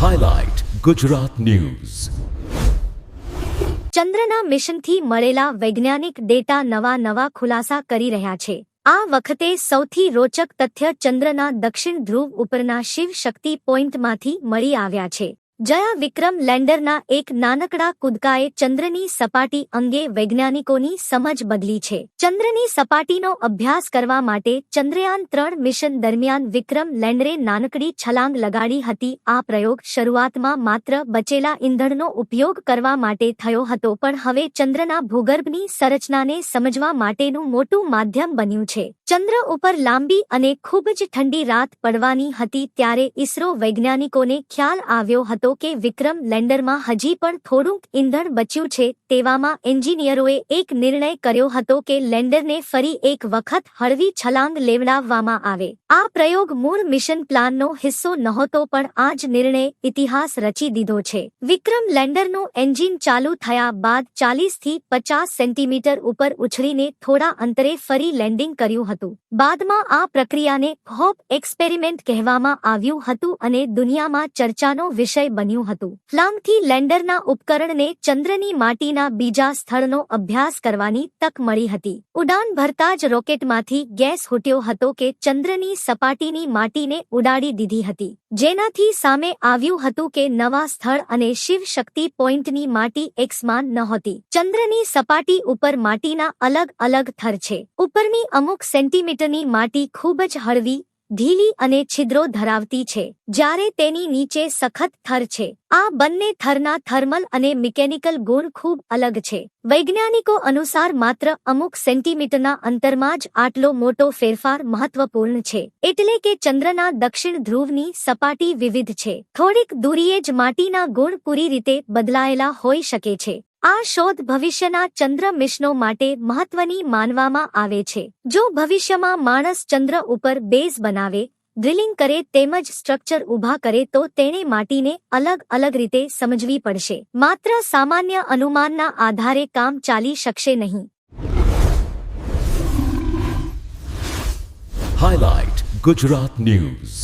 Highlight Gujarat News. ચંદ્રના મિશનથી મળેલા વૈજ્ઞાનિક ડેટા નવા ખુલાસા કરી રહ્યા છે. આ વખતે સૌથી રોચક તથ્ય ચંદ્રના દક્ષિણ ધ્રુવ ઉપરના શિવ શક્તિ પોઇન્ટમાંથી મળી આવ્યા છે. જ્યાં વિક્રમ લેન્ડરના એક નાનકડા કૂદકાએ ચંદ્રની સપાટી અંગે વૈજ્ઞાનિકોની સમજ બદલી છે. ચંદ્રની સપાટીનો અભ્યાસ કરવા માટે ચંદ્રયાન-3 મિશન દરમિયાન વિક્રમ લેન્ડરે નાનકડી છલાંગ લગાડી હતી. આ પ્રયોગ શરૂઆતમાં માત્ર બચેલા ઇંધણનો ઉપયોગ કરવા માટે થયો હતો, પણ હવે ચંદ્રના ભૂગર્ભની સંરચનાને સમજવા માટેનું મોટું માધ્યમ બન્યું છે. ચંદ્ર ઉપર લાંબી અને ખૂબ જ ઠંડી રાત પડવાની હતી ત્યારે ઇસરો વૈજ્ઞાનિકોને ખ્યાલ આવ્યો હતો કે વિક્રમ લેન્ડરમાં હજી પણ થોડુંક ઇંધણ બચ્યું છે. તેવામાં એન્જિનિયરોએ એક નિર્ણય કર્યો હતો કે લેન્ડરને ફરી એક વખત હળવી છલાંગ લેવડાવવામાં આવે. આ પ્રયોગ મૂળ મિશન પ્લાનનો હિસ્સો નહોતો, પણ આ જ નિર્ણય ઇતિહાસ રચી દીધો છે. વિક્રમ લેન્ડરનું એન્જિન ચાલુ થયા બાદ 40 થી 50 સેન્ટીમીટર ઉપર ઉછળીને થોડા અંતરે ફરી લેન્ડિંગ કર્યું હતું. બાદમાં આ પ્રક્રિયાને હોપ એક્સપેરિમેન્ટ કહેવામાં આવ્યું હતું અને દુનિયામાં ચર્ચાનો વિષય બન્યું હતું. ફ્લાંગથી લેન્ડરના ઉપકરણને ચંદ્રની માટીના બીજા સ્થળનો અભ્યાસ કરવાની તક મળી હતી. ઉડાન ભરતા જ રોકેટમાંથી ગેસ ફૂટ્યો હતો કે ચંદ્રની સપાટીની માટીને ઉડાડી દીધી હતી, જેનાથી સામે આવ્યું હતું કે નવા સ્થળ અને શિવ શક્તિ પોઇન્ટની માટી એકસમાન નહોતી. ચંદ્રની સપાટી ઉપર માટીના અલગ અલગ થર છે. ઉપરની અમુક સેન્ટીમીટરની માટી ખૂબ જ હળવી, ઢીલી અને છિદ્રો ધરાવતી છે, જ્યારે તેની નીચે સખત થર છે. આ બંને થરના થર્મલ અને મિકેનિકલ ગુણ ખૂબ અલગ છે. વૈજ્ઞાનિકો અનુસાર માત્ર અમુક સેન્ટીમીટરના અંતરમાં જ આટલો મોટો ફેરફાર મહત્વપૂર્ણ છે. એટલે કે ચંદ્રના દક્ષિણ ધ્રુવની સપાટી વિવિધ છે. થોડીક દૂરીએ જ માટીના ગુણ પૂરી રીતે બદલાયેલા હોઈ શકે છે. આ શોધ ભવિષ્યના ચંદ્ર મિશનો માટે મહત્વની માનવામાં આવે છે. જો ભવિષ્યમાં માણસ ચંદ્ર ઉપર બેઝ બનાવે, ડ્રિલિંગ કરે તેમજ સ્ટ્રક્ચર ઊભા કરે તો તેણે માટીને અલગ અલગ રીતે સમજવી પડશે. માત્ર સામાન્ય અનુમાનના આધારે કામ ચાલી શકશે નહીં. Highlight Gujarat News.